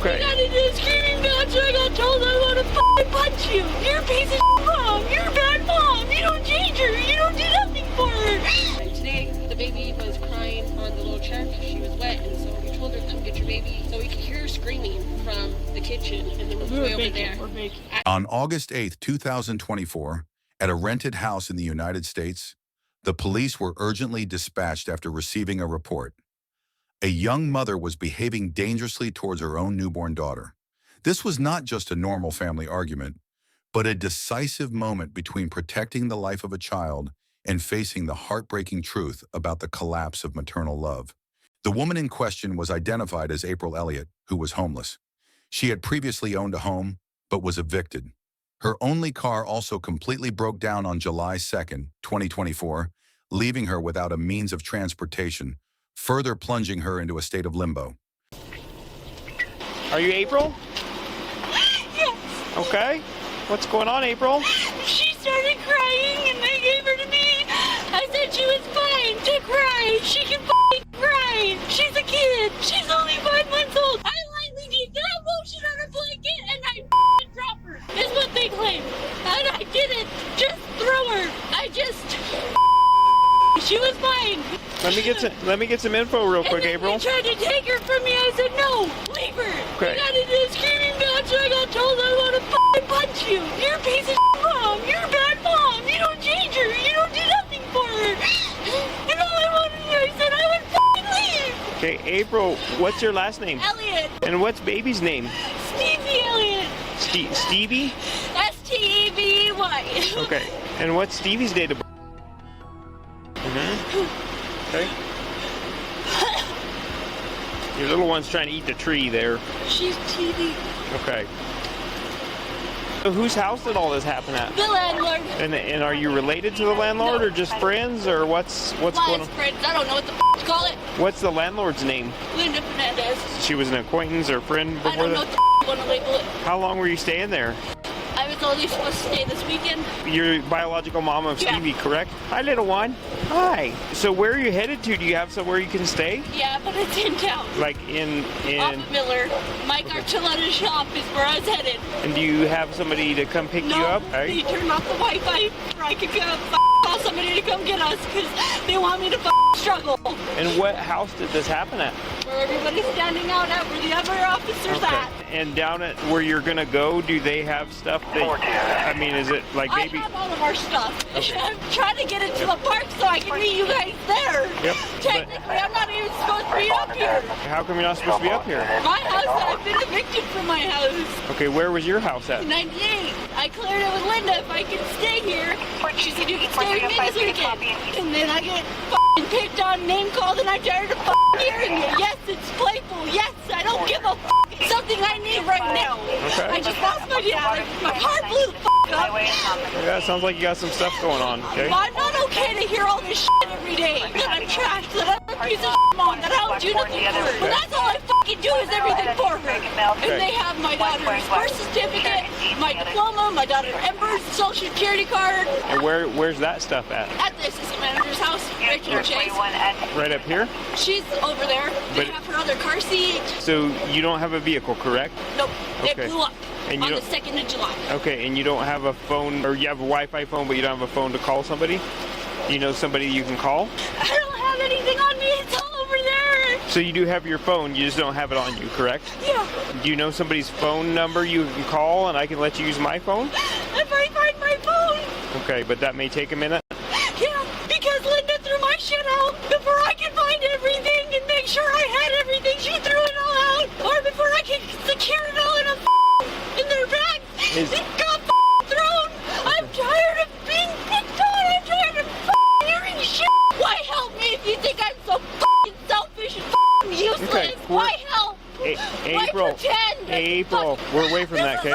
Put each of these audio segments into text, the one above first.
Okay. You got into a screaming match and I got told I want to punch you. You're a piece of mom. You're a bad mom. You don't change her. You don't do nothing for her. And today, the baby was crying on the little chair because she was wet, and so we told her, come get your baby. So we could hear her screaming from the kitchen and the room way over there. On August 8th, 2024, at a rented house in the United States, the police were urgently dispatched after receiving a report. A young mother was behaving dangerously towards her own newborn daughter. This was not just a normal family argument, but a decisive moment between protecting the life of a child and facing the heartbreaking truth about the collapse of maternal love. The woman in question was identified as April Elliot, who was homeless. She had previously owned a home, but was evicted. Her only car also completely broke down on July 2nd, 2024, leaving her without a means of transportation, further plunging her into a state of limbo. Are you April? Yes. Okay. What's going on, April? She started crying and they gave her to me. I said she was fine to cry. She can cry. She's a kid. She's only 5 months old. I lightly need that lotion on her blanket and I drop her, is what they claim. And I didn't just throw her. She was fine. Let me get some info real quick, April. They tried to take her from me. I said, no, leave her. Okay. You got into a screaming match and I got told I want to punch you. You're a piece of mom. You're a bad mom. You don't change her. You don't do nothing for her. And all I wanted, I said I would leave. Okay, April, what's your last name? Elliot. And what's baby's name? Stevie Elliot. Stevie? Stevey. Okay. And what's Stevie's date of birth? Okay. Your little one's trying to eat the tree there. She's TV. Okay. So whose house did all this happen at? The landlord. And are you related to the landlord, or just friends, or what's going on? Friends. I don't know what the to call it. What's the landlord's name? Linda Fernandez. She was an acquaintance or friend before I don't know that? what want to label it. How long were you staying there? I was only supposed to stay this weekend. You're biological mom of Stevie, correct? Hi, little one. Hi. So where are you headed to? Do you have somewhere you can stay? Yeah, but it's in town. Like in Off of Miller. Mike Archuleta's shop is where I was headed. And do you have somebody to come pick you up? They turned off the Wi-Fi where I could call somebody to come get us because they want me to struggle. And what house did this happen at? Where everybody's standing out at, where the other officers at. And down at where you're gonna go, do they have stuff that, I mean, is it like baby? I have all of our stuff. Okay. I'm trying to get into the park so I can meet you guys there. Yep. Technically, I'm not even supposed to be up here. How come you're not supposed to be up here? My house, I've been evicted from my house. Okay, where was your house at? 98. I cleared it with Linda if I can stay here. She said you can stay with me this weekend. And then I get picked on, name called, and I'm tired of hearing it. Yes, it's playful. Yes, I don't give a It's something I need right now. Okay. I just lost my dad. My heart blew the up. Yeah, it sounds like you got some stuff going on, okay? I'm not okay to hear all this every day. That I'm trash, that I'm a piece of mom, that I don't do nothing for her. But that's all I do is everything for her. And they have my daughter's birth certificate, my diploma, my daughter's Ember's social security card. And where's that stuff at? At the assistant manager's house, Rachel Chase. Right up here? She's over there. They have her other car seat. So you don't have a vehicle, correct? Nope. Okay. It blew up and on the 2nd of July. Okay, and you don't have a phone, or you have a Wi-Fi phone, but you don't have a phone to call somebody? You know somebody you can call? I don't have anything on me. It's all over there. So you do have your phone, you just don't have it on you, correct? Yeah. Do you know somebody's phone number you can call and I can let you use my phone? If I find my phone. Okay, but that may take a minute? Yeah, because Linda threw my shit out before I could find everything and make sure I had everything. She threw it all out. Or before I could secure it all in their bag. It got thrown. I'm tired of being picked on. I'm tired of hearing shit. Why help me if you think I'm so selfish and useless? Okay, Why help? April, Why pretend? April, we're away from that, okay?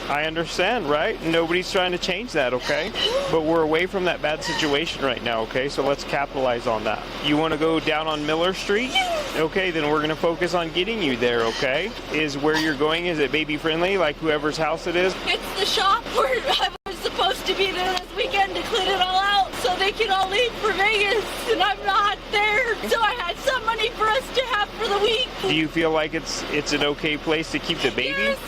I understand, right? Nobody's trying to change that, okay? But we're away from that bad situation right now, okay? So let's capitalize on that. You want to go down on Miller Street? Okay, then we're going to focus on getting you there, okay? Is where you're going, is it baby friendly, like whoever's house it is? It's the shop where I was supposed to be there this weekend to clean it all out so so they can all leave for Vegas, and I'm not there. So I had some money for us to have for the week. Do you feel like it's an okay place to keep the baby? Yes.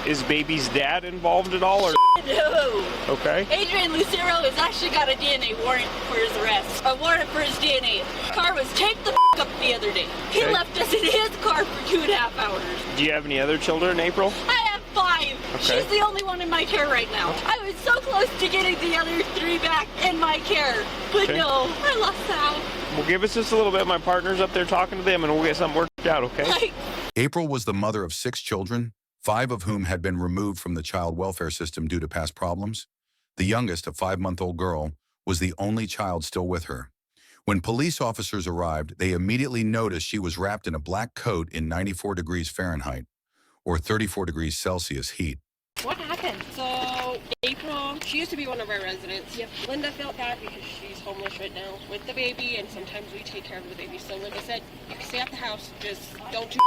Is baby's dad involved at all? Or No. okay. Adrian Lucero has actually got a DNA warrant for his arrest. A warrant for his DNA. Car was taped the up the other day. He Okay. left us in his car for 2.5 hours. Do you have any other children, April? I have 5. Okay. She's the only one in my care right now. I was so close to getting the other 3 back in my care. But Okay. no, I lost out. Well, give us just a little bit. My partner's up there talking to them, and we'll get something worked out, okay? Like, April was the mother of 6 children, 5 of whom had been removed from the child welfare system due to past problems. The youngest, a 5-month-old girl, was the only child still with her. When police officers arrived, they immediately noticed she was wrapped in a black coat in 94 degrees Fahrenheit, or 34 degrees Celsius heat. What happened? So, April, she used to be one of our residents. Yep. Linda felt bad because she's homeless right now with the baby, and sometimes we take care of the baby. So Linda said, you can stay at the house, just don't do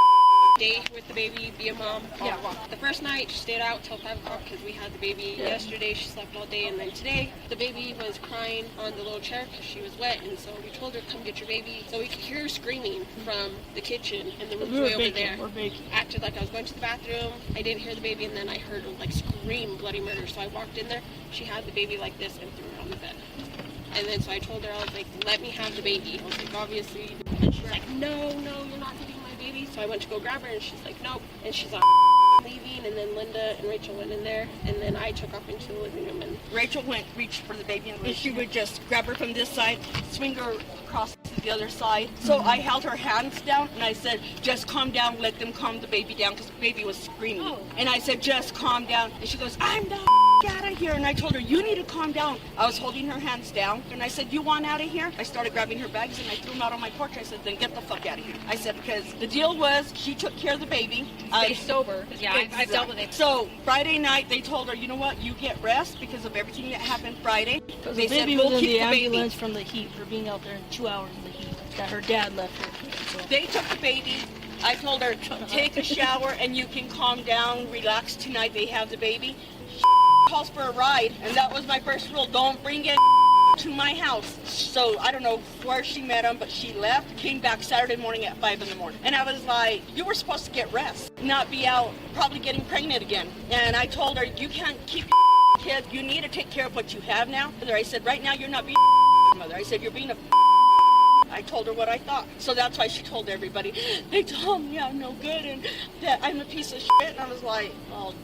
stay with the baby, be a mom, blah, Yeah. blah, blah. The first night, she stayed out till 5 o'clock because we had the baby. Yeah. Yesterday, she slept all day, and then today, the baby was crying on the little chair because she was wet, and so we told her, come get your baby. So we could hear her screaming from the kitchen, and the room's way over there. We're baking. Acted like I was going to the bathroom. I didn't hear the baby, and then I heard her like scream bloody murder. So I walked in there. She had the baby like this and threw her on the bed. And then so I told her, I was like, let me have the baby. I was like, obviously. And she's like, no, you're not getting my baby. So I went to go grab her, and she's like, nope. And she's like, leaving. And then Linda and Rachel went in there, and then I took off into the living room. And Rachel reached for the baby, and she would just grab her from this side, swing her across to the other side. So I held her hands down, and I said, just calm down, let them calm the baby down, because the baby was screaming. Oh. And I said, just calm down. And she goes, I'm the out of here. And I told her, you need to calm down. I was holding her hands down, and I said, you want out of here? I started grabbing her bags, and I threw them out on my porch. I said, then get the fuck out of here. I said, because the deal was, she took care of the baby. Stay sober. Yeah, I've dealt with it. So Friday night, they told her, you know what, you get rest because of everything that happened Friday. The They said, baby we'll was in keep the the baby. ambulance from the heat for being out there in 2 hours in the heat that her dad left her. So, They took the baby. I told her, take a shower and you can calm down, relax tonight. They have the baby. Calls for a ride, and that was my first rule. Don't bring it to my house. So I don't know where she met him, but she left, came back Saturday morning at 5 in the morning. And I was like, you were supposed to get rest, not be out probably getting pregnant again. And I told her, you can't keep kids. You need to take care of what you have now. I said, right now you're not being a mother. I said, you're being a I told her what I thought. So that's why she told everybody. They told me I'm no good and that I'm a piece of shit. And I was like, well,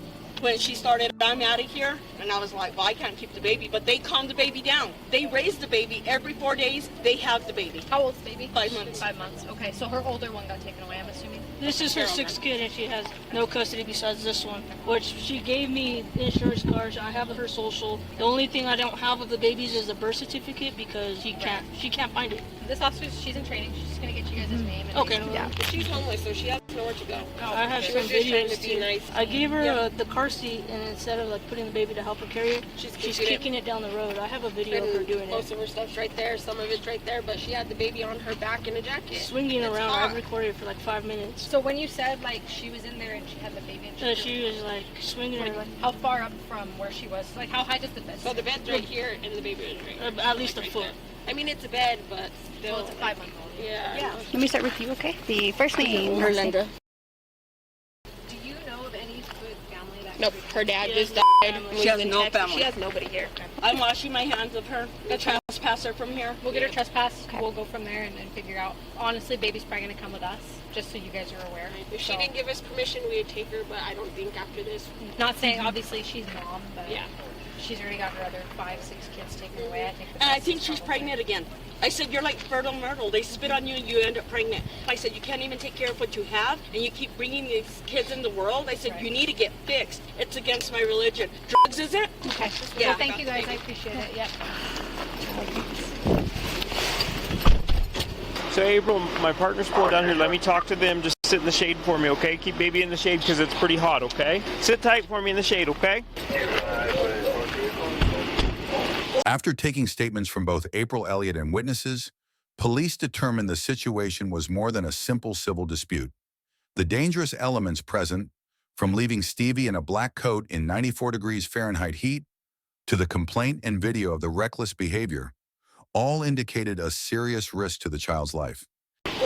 when she started, I'm out of here. And I was like, well, I can't keep the baby. But they calmed the baby down. They raise the baby every 4 days. They have the baby. How old's the baby? 5 months. 5 months. Okay, so her older one got taken away, I'm assuming. this is her sixth kid, and she has no custody besides this one, which she gave me the insurance cards. I have her social. The only thing I don't have of the babies is the birth certificate because she can't find it. This officer, she's in training. She's just gonna get you guys' name. And Okay. Yeah. but she's homeless, so she has nowhere to go. I have She some was just trying videos to be too. nice. I gave her Yeah. the car seat, and instead of like putting the baby to help her carry it, she's kicking it down the road. I have a video of her And doing most it. of her stuff's right there. Some of it's right there, but she had the baby on her back in a jacket. Swinging It's around. hot. I recorded it for like 5 minutes. So when you said like she was in there and she had the baby, and She was like swinging like, around. how far up from where she was? Like how high does the bed? So the bed's right here, and the baby is right here. At least a Right foot. there. I mean, it's a bed, but still. Well, it's a 5-month-old. Yeah. Yeah. Let me start with you, okay? The first name. Miranda. Do you know of any good family that? Nope, her dad She just has died. no and family. was She has in no Texas. family. She has nobody here. I'm washing my hands of her. The trespasser from here. We'll get her trespass. Okay. We'll go from there and then figure out. Honestly, baby's probably gonna come with us, just so you guys are aware. If she So, didn't give us permission, we'd take her, but I don't think after this. not saying obviously she's mom, but Yeah. she's already got her other 5-6 kids taken away. I think. And I think she's pregnant again. I said, you're like fertile myrtle. They spit on you and you end up pregnant. I said, you can't even take care of what you have and you keep bringing these kids in the world. I said, Right. you need to get fixed. It's against my religion. Drugs, is it? Okay. Yeah. Well, thank you guys. I appreciate it. Yep. So April, my partner's pulled down here. Let me talk to them. Just sit in the shade for me, okay? Keep baby in the shade because it's pretty hot, okay? Sit tight for me in the shade, okay? After taking statements from both April, Elliot, and witnesses, police determined the situation was more than a simple civil dispute. The dangerous elements present, from leaving Stevie in a black coat in 94 degrees Fahrenheit heat to the complaint and video of the reckless behavior, all indicated a serious risk to the child's life.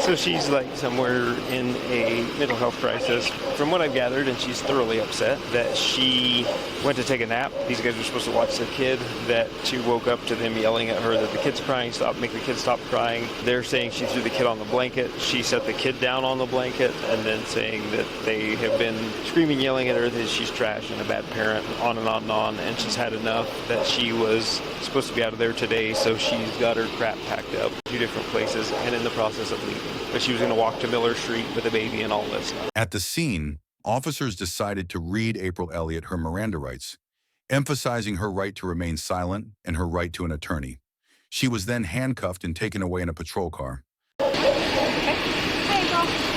So she's like somewhere in a mental health crisis, from what I've gathered, and she's thoroughly upset that she went to take a nap. These guys were supposed to watch their kid, that she woke up to them yelling at her that the kid's crying, make the kid stop crying. They're saying she threw the kid on the blanket. She set the kid down on the blanket, and then saying that they have been screaming, yelling at her that she's trash and a bad parent, on and on and on, and she's had enough, that she was supposed to be out of there today, so she's got her crap packed up 2 different places and in the process of leaving. But she was going to walk to Miller Street with a baby and all this stuff. At the scene, officers decided to read April Elliot her Miranda rights, emphasizing her right to remain silent and her right to an attorney. She was then handcuffed and taken away in a patrol car.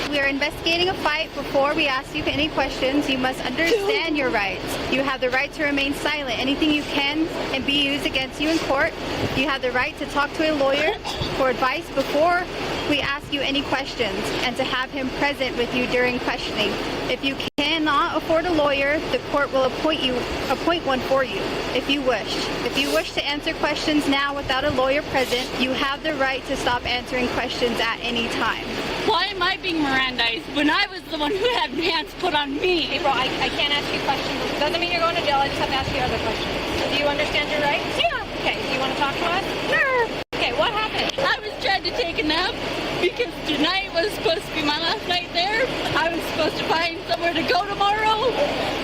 We are investigating a fight. Before we ask you any questions, you must understand your rights. You have the right to remain silent. Anything you can and be used against you in court. You have the right to talk to a lawyer for advice before we ask you any questions, and to have him present with you during questioning. If you cannot afford a lawyer, the court will appoint one for you if you wish. If you wish to answer questions now without a lawyer present, you have the right to stop answering questions at any time. Why am I being Mirandized when I was the one who had hands put on me? April, I can't ask you questions. It doesn't mean you're going to jail. I just have to ask you other questions. Do you understand your rights? Yeah. Okay. Do you want to talk to us? Sure. Okay. What happened? I was trying to take a nap because tonight was supposed to be my last night there. I was supposed to find somewhere to go tomorrow.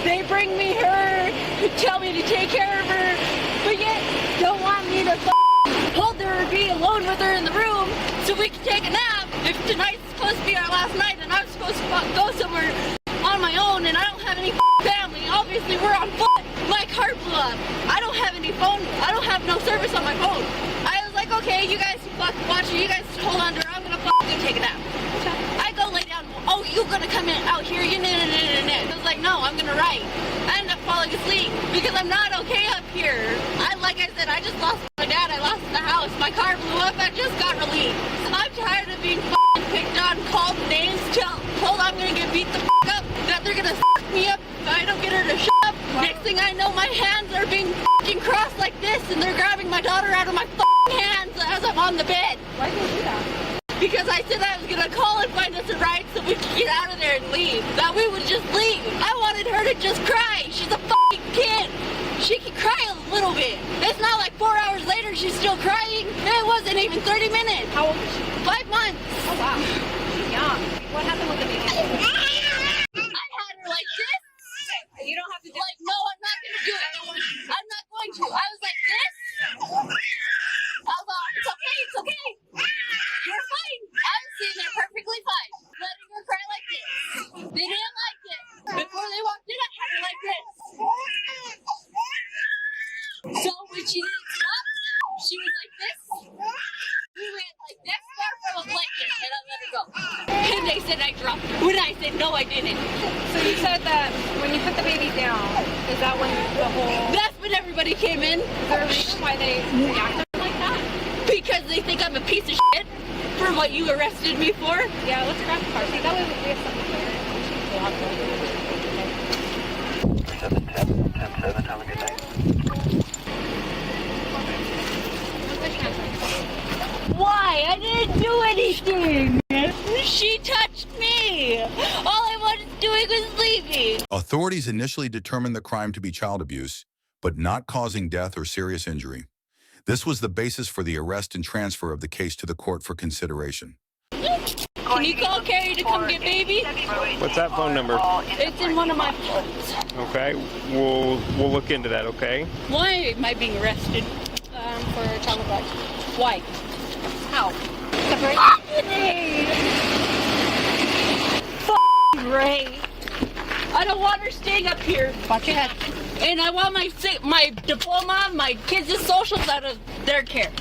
They bring me her, tell me to take care of her, but yet don't want me to hold her or be alone with her in the room so we can take a nap. If tonight's supposed to be our last night and I'm supposed to go somewhere on my own and I don't have any family, obviously we're on foot. My car blew up. I don't have any phone. I don't have no service on my phone. I was like, okay, you guys watch it. You guys hold on to her. I'm gonna go take a nap. I go lay down. Oh, you're gonna come in out here? I was like, no, I'm gonna write. I ended up falling asleep because I'm not okay up here. Like I said, I just lost my dad. I lost the house. My car blew up. I just got relieved. I'm tired of being picked on, called names, told I'm gonna get beat the up, that they're gonna me up if I don't get her to shut up. Next thing I know, my hands are being crossed like this, and they're grabbing my daughter out of my hands as I'm on the bed. Why did you do that? Because I said I was gonna call and find us a ride so we could get out of there and leave. That we would just leave. I wanted her to just cry. She's a kid. She can cry a little bit. It's not like 4 hours later she's still crying. It wasn't even 30 minutes. How old is she? 5 months. Oh, wow. She's young. What happened with the baby? I had her like this. You don't have to do Like, no, I'm not going to do it. I'm not going to. I was like this. I was like, it's okay, it's okay. You're fine. I was sitting there perfectly fine. Letting her cry like this. They didn't like it. Before they walked in, I had her like this. So when she didn't stop, she was like this. We went like this far from a blanket, and I let her go. And they said I dropped her. When I said no, I didn't. So you said that when you put the baby down, is that when the whole... That's when everybody came in. Is there a reason why they acted like that? Because they think I'm a piece of shit for what you arrested me for. Yeah, let's grab the car seat. That way we have something to wear. 7-10, have a good night. Why? I didn't do anything. She touched me. All I wanted doing was leaving. Authorities initially determined the crime to be child abuse, but not causing death or serious injury. This was the basis for the arrest and transfer of the case to the court for consideration. Can you call Carrie to come get baby? What's that phone number? It's in one of my phones. Okay, we'll look into that, okay? Why am I being arrested? For child neglect. Why? How? Great. I don't want her staying up here. Watch your head. And I want my diploma, my kids' socials out of their care.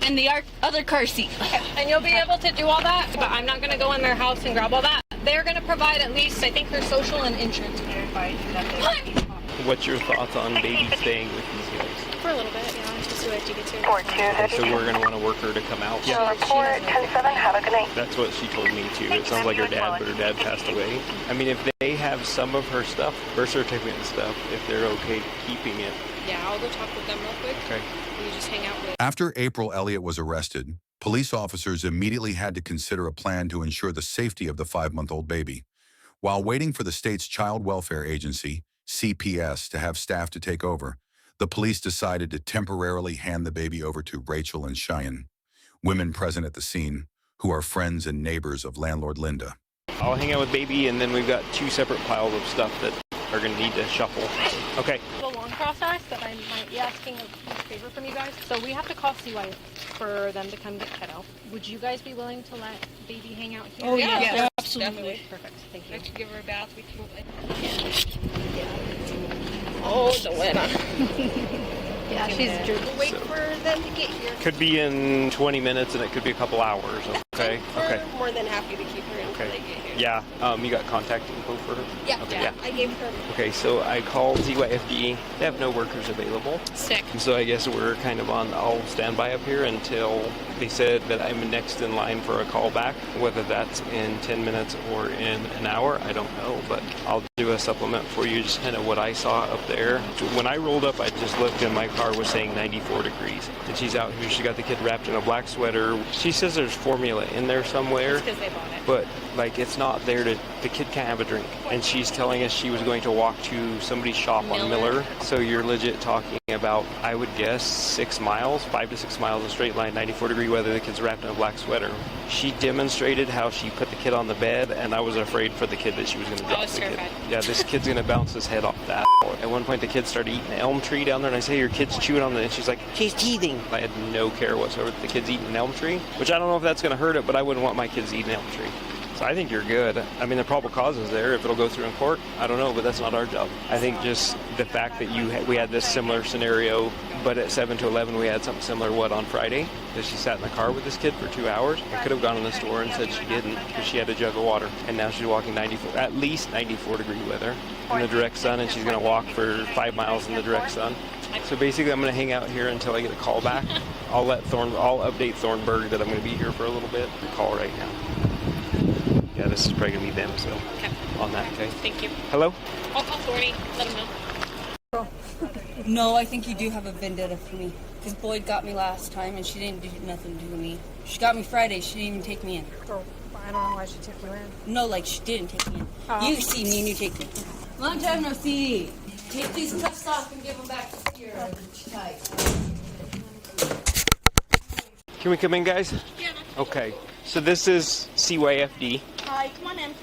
And the other car seat. And you'll be able to do all that, but I'm not going to go in their house and grab all that. They're going to provide at least, I think, her social and insurance. What's your thoughts on baby staying with these guys? For a little bit, yeah. Just wait till you get to Okay, so we're going to want to work her to come out. Yeah. Report 10-7, have a good night. That's what she told me too. It sounds like her dad, but her dad passed away. I mean, if they have some of her stuff, birth certificate and stuff, if they're okay keeping it. Yeah, I'll go talk with them real quick. Okay. We just hang out with. After April Elliot was arrested, police officers immediately had to consider a plan to ensure the safety of the 5-month-old baby. While waiting for the state's Child Welfare Agency, CPS, to have staff to take over, the police decided to temporarily hand the baby over to Rachel and Cheyenne, women present at the scene, who are friends and neighbors of landlord Linda. I'll hang out with baby, and then we've got 2 separate piles of stuff that are going to need to shuffle. Okay. The long process that I might be asking a favor from you guys. So we have to call CY for them to come get kiddo. Would you guys be willing to let baby hang out here? Oh, yeah, Yeah, absolutely. Perfect. Thank I you. could give her a bath. We can. Oh, the winner. Yeah, she's drooping. Wait for them to get here. Could be in 20 minutes, and it could be a couple hours. Okay. Okay. We're more than happy to keep her until they get here. Yeah. You got contact info for her? Yeah, Okay, yeah. I gave her Okay, so I called ZYFD. They have no workers available. sick. So I guess we're kind of on, I'll stand by up here until they said that I'm next in line for a call back. Whether that's in 10 minutes or in an hour, I don't know, but I'll do a supplement for you, just kind of what I saw up there. When I rolled up, I just looked and my car was saying 94 degrees. And she's out here, she got the kid wrapped in a black sweater. She says there's formula in there somewhere. Because they bought it. But like it's not there to, the kid can't have a drink. And she's telling us she was going to walk to somebody's shop on Miller. So you're legit talking about, I would guess, 6 miles, 5 to 6 miles in straight line, 94 degree weather, the kid's wrapped in a black sweater. She demonstrated how she put the kid on the bed, and I was afraid for the kid that she was going to drop was the kid. terrified. Yeah, this kid's going to bounce his head off that. At one point the kid started eating an elm tree down there, and I say, your kid's chewing on it, and she's like, she's teething. I had no care whatsoever that the kid's eating an elm tree, which I don't know if that's going to hurt it, but I wouldn't want my kids eating an elm tree. So I think you're good. I mean, the probable cause is there. If it'll go through in court, I don't know, but that's not our job. I think just the fact that we had this similar scenario, but at 7 to 11 we had something similar, on Friday? That she sat in the car with this kid for 2 hours. I could have gone in the store and said she didn't, because she had a jug of water. And now she's walking at least 94 degree weather in the direct sun, and she's going to walk for 5 miles in the direct sun. So basically I'm going to hang out here until I get a call back. I'll update Thornburg that I'm going to be here for a little bit. Call right now. Yeah, this is probably going to be them, so on that, okay? Thank you. Hello? I'll call Thorny. Let him know. No, I think you do have a vendetta for me. Because Boyd got me last time and she didn't do nothing to me. She got me Friday, she didn't even take me in. Oh, I don't know why she took you in. No, like she didn't take me in. Oh. You see me and you take me. Long time no see. Take these cuffs off and give them back to your tight. Can we come in, guys? Yeah. Okay. So this is CYFD. Hi, come on in.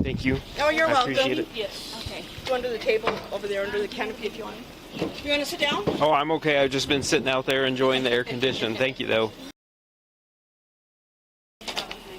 Thank you. Oh, you're I welcome. appreciate it. Yes. Okay. Go under the table over there, under the canopy if you want. You want to sit down? Oh, I'm okay. I've just been sitting out there enjoying the air condition. Thank you, though.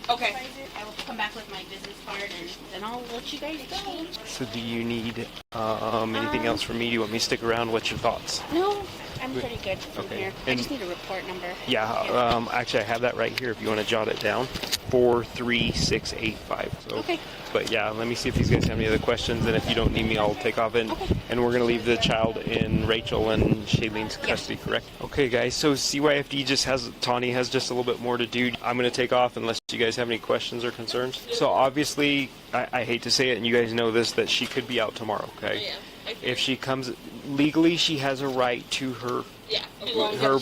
Okay. I will come back with my business card and then I'll let you guys go. So do you need anything else from me? Do you want me to stick around? What's your thoughts? No, I'm pretty good from Okay. here. I And- just need a report number. Yeah, actually I have that right here if you want to jot it down. 43685. So, Okay. But yeah, let me see if these guys have any other questions, and if you don't need me, I'll take off. And we're going to leave the child in Rachel and Shailene's custody, correct? Okay, guys, so CYFD Tawny has just a little bit more to do. I'm going to take off unless you guys have any questions or concerns. So obviously, I hate to say it, and you guys know this, that she could be out tomorrow, okay? If she comes, legally she has a right to her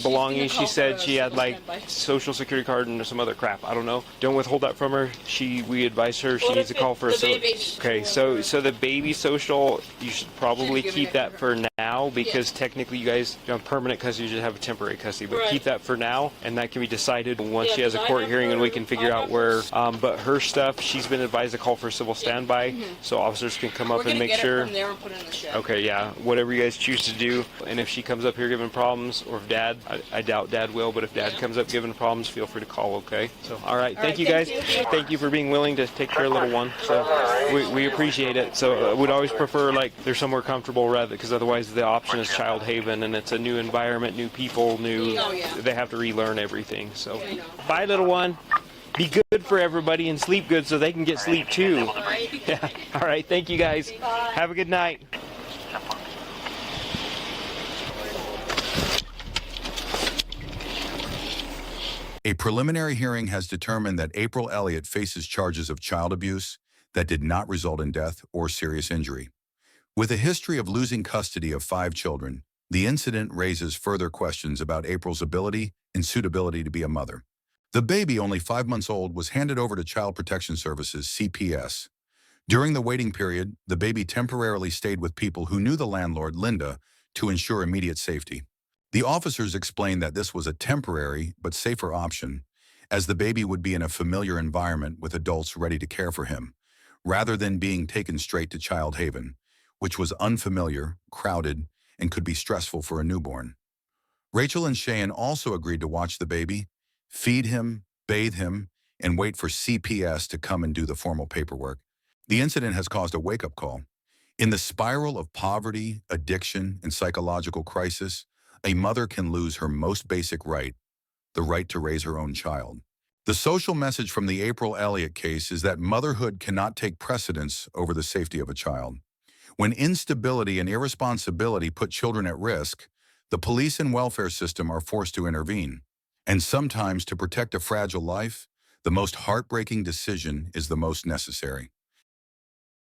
belongings. She said she had like social security card and some other crap. I don't know. Don't withhold that from her. We advise her she needs to call for a okay. So the baby social, you should probably keep that for now, because technically you guys permanent custody, you should have a temporary custody, but keep that for now, and that can be decided once she has a court hearing and we can figure out where. But her stuff, she's been advised to call for a civil standby, so officers can come up and make sure. Okay, yeah, whatever you guys choose to do. And if she comes up here giving problems, or if Dad, I doubt Dad will, but if Dad comes up giving problems, feel free to call, okay? So, all right, thank you guys. Thank you for being willing to take care of little one. So, we appreciate it. So, we'd always prefer, like, they're somewhere comfortable, rather, because otherwise the option is child haven, and it's a new environment, new people, they have to relearn everything. So, bye, little one. Be good for everybody and sleep good so they can get sleep too. Yeah. All right, thank you guys. Have a good night. A preliminary hearing has determined that April Elliot faces charges of child abuse, that did not result in death or serious injury. With a history of losing custody of 5 children, the incident raises further questions about April's ability and suitability to be a mother. The baby, only 5 months old, was handed over to Child Protection Services, CPS. During the waiting period, the baby temporarily stayed with people who knew the landlord, Linda, to ensure immediate safety. The officers explained that this was a temporary but safer option, as the baby would be in a familiar environment with adults ready to care for him, rather than being taken straight to Child Haven, which was unfamiliar, crowded, and could be stressful for a newborn. Rachel and Cheyenne also agreed to watch the baby, feed him, bathe him, and wait for CPS to come and do the formal paperwork. The incident has caused a wake-up call. In the spiral of poverty, addiction, and psychological crisis, a mother can lose her most basic right, the right to raise her own child. The social message from the April Elliot case is that motherhood cannot take precedence over the safety of a child. When instability and irresponsibility put children at risk, the police and welfare system are forced to intervene. And sometimes, to protect a fragile life, the most heartbreaking decision is the most necessary.